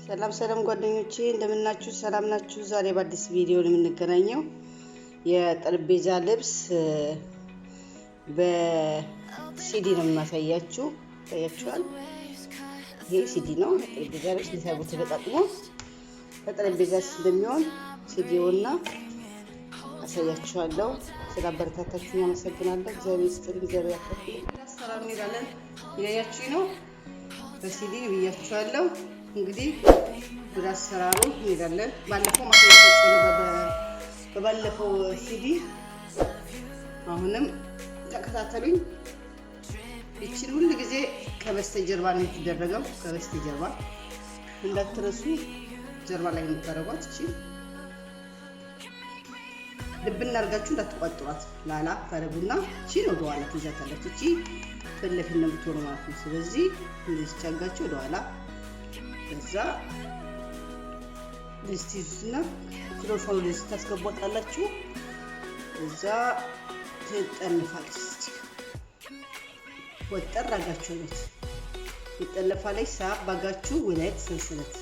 ሰላም ጓደኞቼ እንደምናችሁ ሰላም ናችሁ? ዛሬ በአዲስ ቪዲዮ ነው የምንገናኘው። የጠረጴዛ ልብስ በሲዲ ነው የማሳያችሁ። ታያችኋል። ይሄ ሲዲ ነው። ጠረጴዛ ልብስ ለሳቡ ተገጣጥሞ ለጠረጴዛ እንደሚሆን ሲዲውና አሳያችኋለሁ። ስለአበረታታችሁኝ አመሰግናለሁ። እግዚአብሔር ይስጥልኝ። እግዚአብሔር ያክብርልኝ። አሰራሩ እንላለን። ያያችሁ ነው በሲዲ ብያችኋለሁ። እንግዲህ ወደ አሰራሩ እንሄዳለን። ባለፈው ሲዲ አሁንም ተከታተሉኝ። እቺን ሁሉ ጊዜ ከበስተጀርባ ነው የምትደረገው። ከበስተጀርባ እንዳትረሱ፣ ጀርባ ላይ የምታረጓት እቺ ልብና አርጋችሁ እንዳትቋጥሯት። ላላ ታረጉና እቺ ነው ወደ ኋላ ትይዛታለች። እቺ ፈለፊ ነው የምትሆነው ማለት ነው። ስለዚህ እንደዚህ ቻጋችሁ ወደ ኋላ ከዛ ለስቲስና ትሮፋው ለስት ታስገቧታላችሁ። እዛ ትጠልፋለች። ወጠር አጋችሁ ነው ትጠልፋለች። ሳብ ባጋችሁ ወለት ሰንሰለት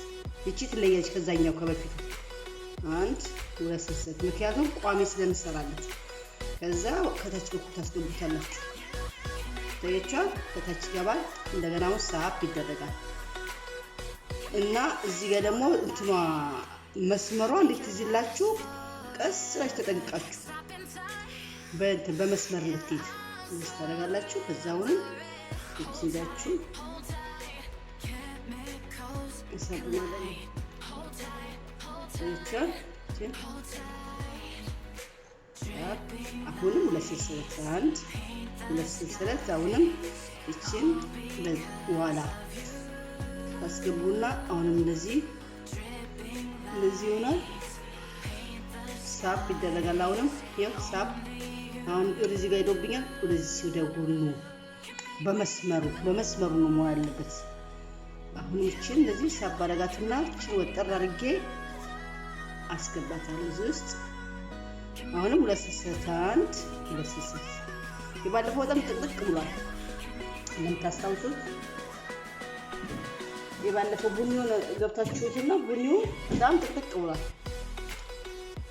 እቺ ትለያለች ከዛኛው ከበፊቱ አንድ ወለት ሰንሰለት፣ ምክንያቱም ቋሚ ስለምሰራለት። ከዛ ከታች በኩል ታስገቡታላችሁ። ታያችኋል። ከታች ይገባል። እንደገና ሳብ ይደረጋል እና እዚህ ጋር ደግሞ እንትኗ መስመሯ እንድትይዝላችሁ ቀስ ብላችሁ ተጠንቅቃችሁ በመስመር እንድትይዝ እዚህ ታደርጋላችሁ። ከዛውንም እቺዳችሁ እሰብናለሁ። አሁንም ለሰሰት አንድ ለሰሰት አሁንም እቺን ለኋላ አስገቡና አሁንም እንደዚህ ይሆናል። ሳብ ይደረጋል። አሁንም ይሄ ሳብ አሁን ወደዚህ ጋር ይዶብኛል። ወደዚህ ሲደጉኑ በመስመሩ ነው መሆን ያለበት። አሁን እቺን እንደዚህ ሳብ አረጋትና እቺን ወጠር አድርጌ አስገባታለሁ እዚህ ውስጥ። አሁንም ለሰሰታንት ለሰሰት ይባልፈው በጣም ጥቅጥቅ ብሏል። እንደምታስታውሱት የባለፈው ቡኒውን ገብታችሁትና ቡኒው በጣም ጥቅጥቅ ብሏል።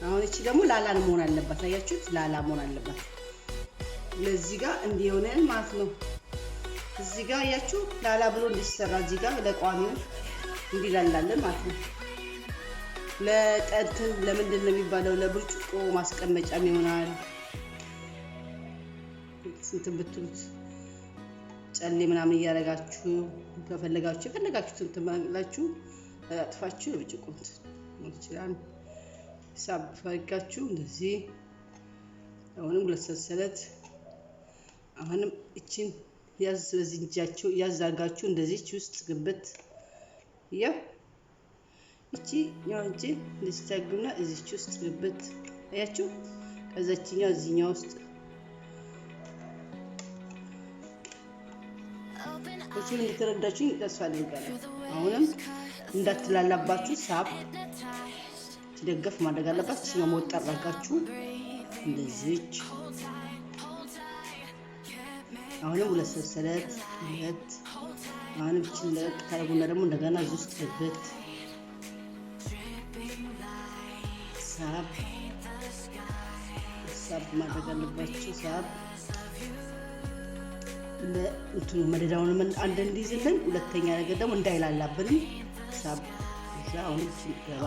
አሁን እቺ ደግሞ ላላ መሆን አለባት። አያችሁት? ላላ መሆን አለባት። ለዚህ ጋር እንዲሆነ ማለት ነው። እዚህ ጋር አያችሁ ላላ ብሎ እንዲሰራ እዚህ ጋር ለቋሚው እንዲላላለን ማለት ነው። ለጠንትን ለምንድን ነው የሚባለው? ለብርጭቆ ማስቀመጫም ይሆናል። ስንት ብትሉት ጨሌ ምናምን ያረጋችሁ ከፈለጋችሁት ተማላችሁ አጥፋችሁ ብጭቁት ይችላል። ሳብ ፈርጋችሁ እንደዚህ አሁንም ለሰሰለት አሁንም እቺን ያዝ በዝንጃችሁ ያዛጋችሁ እንደዚህ ውስጥ ግብት ያ እቺ ያንቺ ልስተግና እዚች ውስጥ ግብት አያችሁ። ከዛችኛው እዚህኛው ውስጥ እቺን እንድትረዳችሁኝ ተስፋ አደርጋለሁ። አሁንም እንዳትላላባችሁ ሳብ ትደገፍ ማድረግ አለባት። እቺ ነው ወጣ አድርጋችሁ እንደዚች አሁንም ሁለት ሰንሰለት ሁለት አሁንም እቺን ለቅታውና ደግሞ እንደገና እዚህ ውስጥ ግብት ሳብ ማድረግ አለባችሁ። ሳብ ለእንትኑ መደዳውን አንድ እንዲይዝልን፣ ሁለተኛ ነገር ደግሞ እንዳይላላብን ሳብ እዛ አሁን ገባ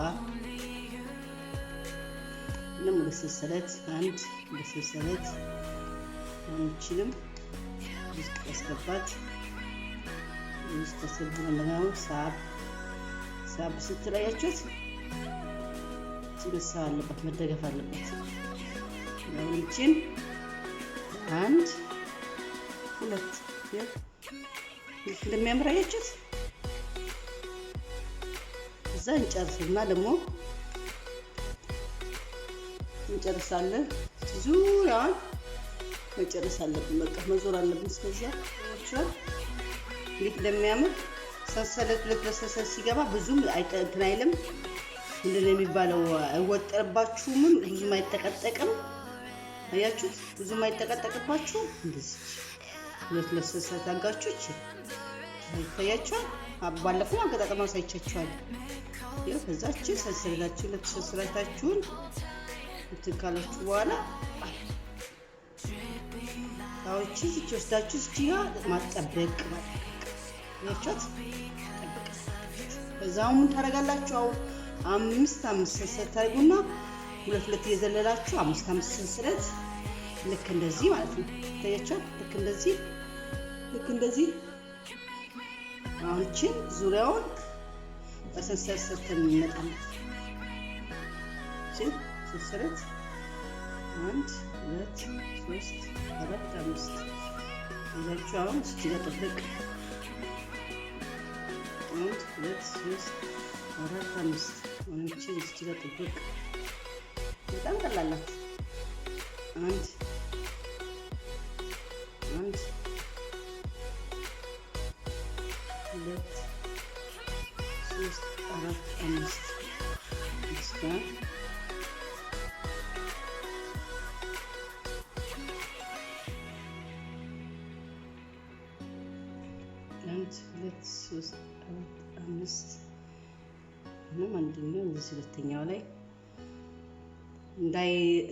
እና ለሰሰለት አንድ ለሰሰለት አንችልም ውስጥ ያስገባት ውስጥ ተሰብረን ነው። ሳብ ስትለያችሁት ጽብሳ አለበት መደገፍ አለበት። ለውንቺን አንድ ሁለት እንደሚያምር አያችሁት። እዛ እንጨርስና ደግሞ እንጨርሳለን። ዙሪያውን መጨረስ አለብን። በቃ መዞር አለብን። እስከዚያ አያችሁት እንዴት እንደሚያምር ሰንሰለት ለሰሰት ሲገባ ብዙም እንትን አይልም። ምንድን ነው የሚባለው? አይወጠርባችሁም፣ ብዙም አይተቀጠቅም። አያችሁት? ብዙም አይተቀጠቅባችሁም። እንደዚህ ለሰሰት አጋችሁ ይታያችኋል። ባለፈው አገጣጣማ ሳይቻችኋል። ከዛች ሰንሰለታችሁን ለተሰራታችሁን ትካላችሁ በኋላ ታውቺ ወስዳችሁ እዚህ ጋር ማጠበቅ ያቻት እዛው ምን ታረጋላችሁ? አምስት ሰንሰለት ታርጉና ሁለት እየዘለላችሁ አምስት ሰንሰለት ልክ እንደዚህ ማለት ነው። ታያችሁ? ልክ እንደዚህ አሁንችን ዙሪያውን በሰንሰለት ሰርተን እንመጣለን። ሰንሰለት 1 2 3 4 5 ይዛችሁ አሁን እዚህ ጋር ጥብቅ 1 2 3 4 5 ወንቺን እዚህ ጋር ጥብቅ በጣም ቀላል ነው። 1 2 3 4 5 እስከ 1 2 3 4 5 ነው አንደኛው እዚህ ሁለተኛው ላይ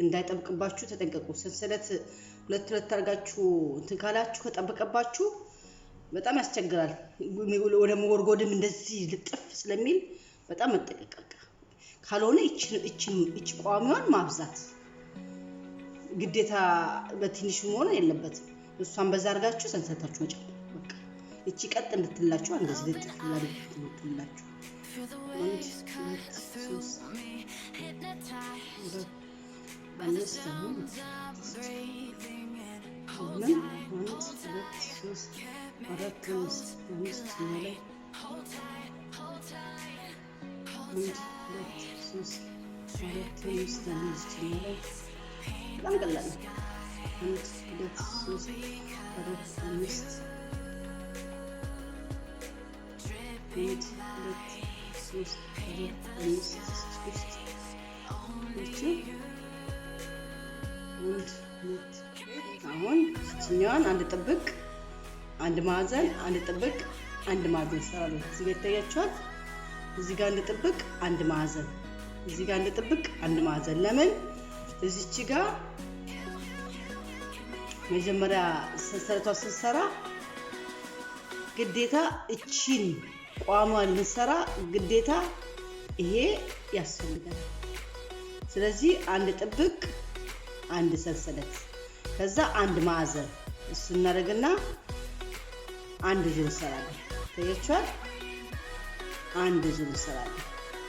እንዳይጠብቅባችሁ ተጠንቀቁ። ሰንሰለት ሁለት አርጋችሁ ትካላችሁ ከጠበቀባችሁ በጣም ያስቸግራል። ወደ መጎርጎድም እንደዚህ ልጥፍ ስለሚል በጣም መጠንቀቅ ካልሆነ እቺ ቋሚዋን ማብዛት ግዴታ በትንሹ መሆን የለበትም። እሷን በዛ አርጋችሁ ሰንሰለታችሁ መጨመር በቃ እቺ ቀጥ እንድትላችሁ እንደዚህ ልጥፍላችሁ አሁን እኛን አንድ ጥብቅ አንድ ማዕዘን አንድ ጥብቅ አንድ ማዕዘን ሰራለሁ። እዚህ ጋር ይታያችኋል። እዚህ ጋር አንድ ጥብቅ አንድ ማዕዘን እዚህ ጋር አንድ ጥብቅ አንድ ማዕዘን ለምን እዚች ጋር መጀመሪያ ሰንሰለቷ ስንሰራ ግዴታ እቺን ቋሟን ልንሰራ ግዴታ ይሄ ያስፈልጋል። ስለዚህ አንድ ጥብቅ አንድ ሰንሰለት ከዛ አንድ ማዕዘን እሱ እናደርግና አንድ ዙር እንሰራለን። ታያችኋል? አንድ ዙር እንሰራለን።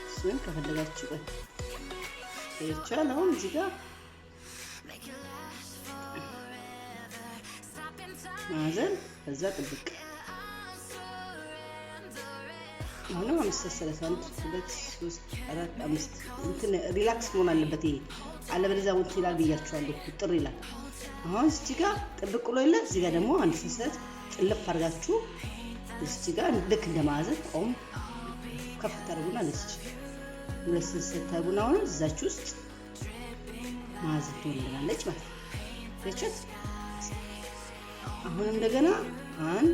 እሱን ከፈለጋችሁ ታያችኋል። አሁን እዚህ ጋር ማዕዘን ከዛ ጥብቅ አሁን አምስት ሰንሰለት 1 2 3 4 5 እንትን ሪላክስ መሆን አለበት። ይሄ አለበለዚያ ወጥ ይላል ብያችኋለሁ። ጥር ይላል። አሁን እዚህ ጋር ጥብቅ ብሎ ይላል። እዚህ ጋር ደግሞ አንድ ሰንሰለት ጥልፍ አድርጋችሁ እዚህ ጋር ልክ እንደማዕዘን ቆም ከፍ ታደርጉና ለዚህ ሁለት ሰንሰለት ታጉና አሁን እዛችሁ ውስጥ ማዕዘን ትሆናለች ማለት ነው። እቺት አሁን እንደገና 1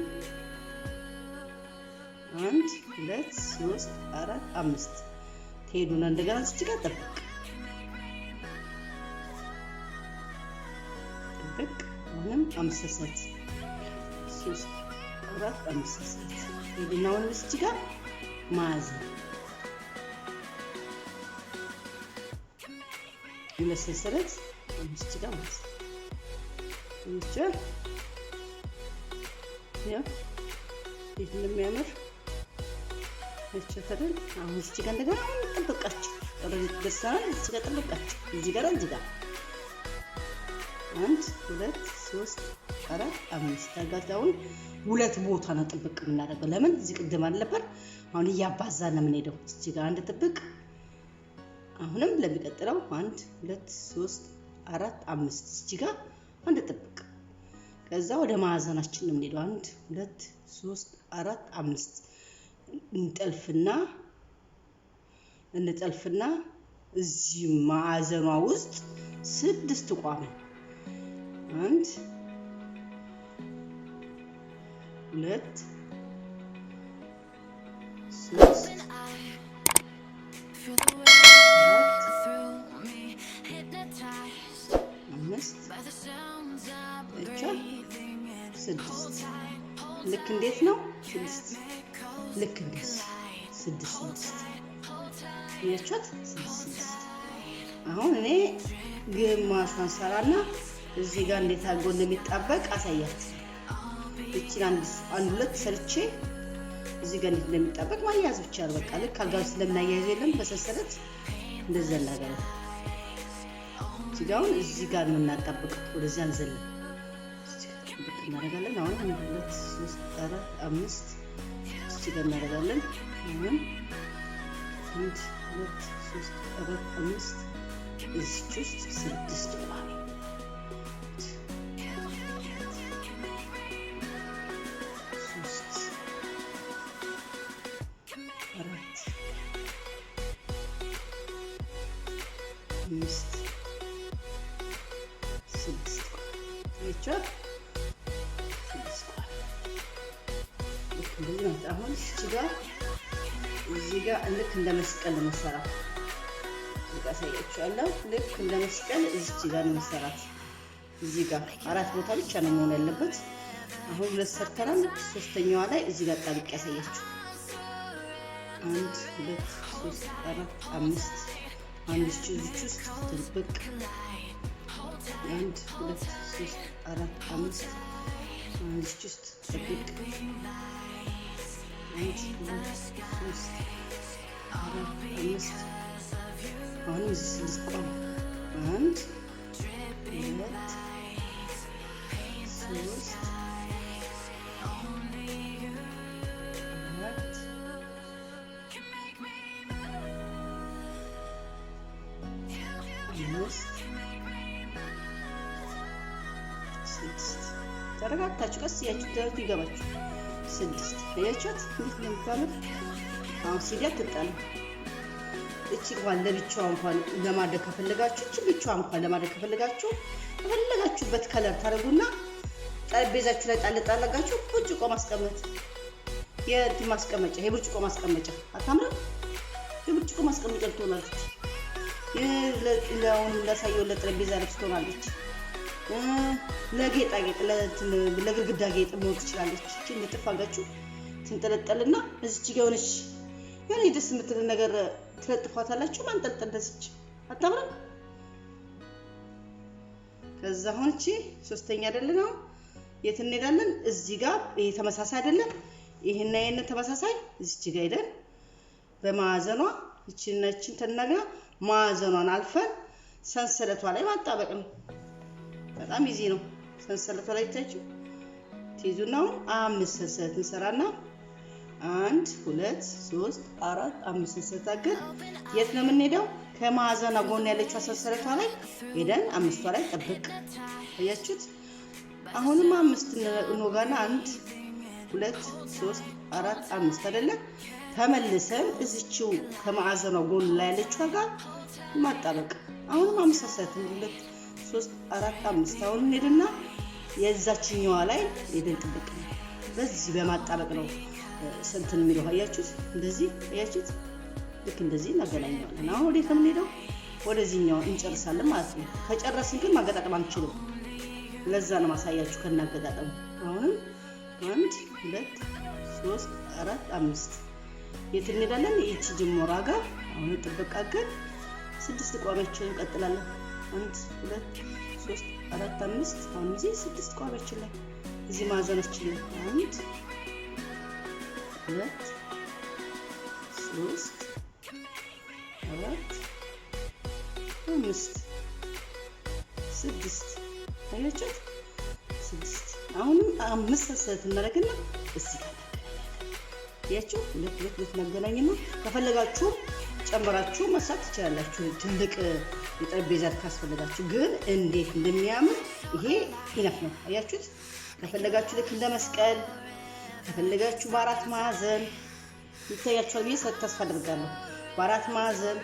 2 3 4 5 ትሄዱና እንደገና እዚህ ጋር ጥብቅ አሁንም 5 ሰንሰለት 3 4 5 ሰንሰለት ሄዱና አሁን እዚህ ጋር ማዕዘን ሁለት ሰንሰለት እዚህ ጋር ማዕዘን ያ ይሄ እንደሚያምር እችተደን አሁን እዚህ ጋር እንደገና ጥብቃችሁ ደሳን እዚህ ጋር ጥብቃችሁ እዚህ ጋር 1 2 3 4 5 ታጋታውን ሁለት ቦታ ነው ጥብቅ የምናደርገው። ለምን እዚህ ቅድም አለበት አሁን እያባዛን ነው የምንሄደው። እዚህ ጋር አንድ ጥብቅ አሁንም ለሚቀጥለው 1 2 3 4 5 እዚህ ጋር አንድ ጥብቅ ከዛ ወደ ማዕዘናችን ነው የምንሄደው። 1 2 3 4 5 እንጠልፍና እዚህ ማዕዘኗ ውስጥ 6 ቋሚ 1 2 3 ልክ እንዴት ነው 6 ልክ እንደዚህ 6 ያቻት 6 አሁን እኔ ግማሿን ሰራና እዚህ ጋር እንዴት አድርጎ እንደሚጣበቅ አሳያችሁ እቺን አንድ ሁለት ሰርቼ እዚህ ጋር እንዴት እንደሚጣበቅ ማያያዝ ብቻ ነው በቃ ልክ አልጋው ስለምናያይዝ የለም በሰሰረት እንደዛ ነገር ሲጋውን እዚህ ጋር ነው እናጣበቀው ወደዚህ አንዘልም እናደርጋለን አሁን 1 2 3 4 5 እዚህ ጋር እናደርጋለን አሁን 1 2 3 4 5 እዚህ ውስጥ 6 ቋሚ 6 አሁን እዚህ ጋር ልክ እንደ መስቀል መሰራት አሳያችኋለሁ ልክ እንደ መስቀል እዚህ ጋር መሰራት እዚህ ጋር አራት ቦታ ብቻ ነው መሆን ያለበት አሁን ሁለት ሰርተናል ሶስተኛዋ ላይ እዚህ ጋር ጣብቅ ያሳያችሁ 1 2 3 4 5 አንድ እዚህ ውስጥ ትልብቅ 1 2 3 4 5 አንድ እዚህ ውስጥ ትልብቅ 1 2 3 4 5 አሁን እዚህ ቆም 1 2 3 ተረጋግታችሁ ቀስ ያችሁ ደረቱ ይገባችሁ 6 ያያችሁት እንዴት ነው የምታምር አሁን ሲዲያ ተጣለ እቺ እንኳን ለብቻው እንኳን ለማድረግ ከፈለጋችሁ እቺ ብቻው እንኳን ለማድረግ ከፈለጋችሁ ከፈለጋችሁበት ከለር ታረጉና ጠረጴዛችሁ ላይ ጣለጣላጋችሁ ብርጭቆ ማስቀመጥ የእንትን ማስቀመጫ የብርጭቆ ማስቀመጫ አታምርም የብርጭቆ ማስቀመጫ ትሆናለች ለአሁን ለሳየው ለጠረጴዛ ላይ ትሆናለች ለጌጣጌጥ ለግድግዳ ጌጥ መሆን ትችላለች እቺ እንደተፋጋችሁ ትንጠለጠልና እዚህ ጋር ሆነሽ ያኔ ደስ የምትል ነገር ትለጥፏታላችሁ ማንጠልጠል ደስች አታምርም ከዛ አሁን እቺ ሶስተኛ አይደለም ነው የት እንሄዳለን እዚህ ጋር ይሄ ተመሳሳይ አይደለም ይሄና ይሄን ተመሳሳይ እዚህ ጋር ሄደን በማዕዘኗ እቺነችን ተናጋ ማዕዘኗን አልፈን ሰንሰለቷ ላይ ማጣበቅ ነው በጣም ኢዚ ነው ሰንሰለቷ ላይ ታችሁ ትይዙና 5 ሰንሰለት እንሰራና 1 2 3 4 5 ሰንሰለት አገር የት ነው የምንሄደው ከማዕዘኗ ጎን ያለችው ሰንሰለቷ ላይ ሄደን 5ቷ ላይ ጠብቅ አያችሁት አሁንም 5 እንወጋና 1 2 3 4 5 አይደለ ተመልሰን እዚችው ከማዕዘኗ ጎን ላይ ያለችው ጋር ማጣበቅ አሁንም 5 ሰንሰለት 3 4 5 አሁን እንሄድና የዛችኛዋ ላይ ሄደን ጠብቅ በዚህ በማጣበቅ ነው ስንትን የሚለው አያችሁት እንደዚህ አያችሁት ልክ እንደዚህ እናገናኛለን አሁን ወዴት ነው የምንሄደው ወደዚህኛው እንጨርሳለን ማለት ነው ከጨረስን ግን ማገጣጠም አንችልም ለዛ ነው ማሳያችሁ ከናገጣጠም አሁን 1 2 3 4 5 የት እንሄዳለን እቺ ጅሞራ ጋር አሁን ጥብቃቀን 6 ቋሚዎችን እንቀጥላለን 1 2 3 4 5 አሁን እዚህ 6 ቋሚዎችን ላይ እዚህ ማዕዘናችን ላይ 1 2 3 4 5 6 አያችሁ 6 አሁንም 5 ሰንሰለት እናደርግና እዚህ ጋር ያችሁ ሁለት ነገናኝና ከፈለጋችሁ ጨምራችሁ መስራት ትችላላችሁ ትልቅ የጠረጴዛ ካስፈልጋችሁ ግን እንዴት እንደሚያምር ይሄ ኢነፍ ነው አያችሁት ከፈለጋችሁ ልክ እንደ መስቀል ከፈለጋችሁ በአራት ማዕዘን ይታያችኋል ብዬ ተስፋ አደርጋለሁ በአራት ማዕዘን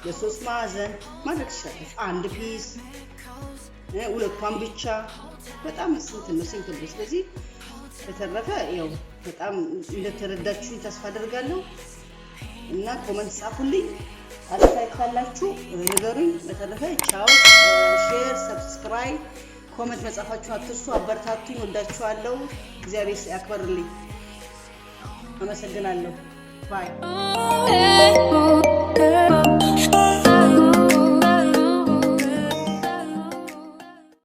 በሶስት ማዕዘን ማድረግ ትችላላችሁ አንድ ፒስ ሁለቷን ብቻ በጣም ሲምፕል ነው ስለዚህ በተረፈ ያው በጣም እንደተረዳችሁ ተስፋ አደርጋለሁ እና ኮሜንት ጻፉልኝ አስተያየት ካላችሁ ንገሩኝ በተረፈ ቻው ሼር ሰብስክራይብ ኮሜንት መጻፋችሁን አትርሱ። አበረታቱኝ። ወዳችኋለሁ። እግዚአብሔር ያክብርልኝ። አመሰግናለሁ። ባይ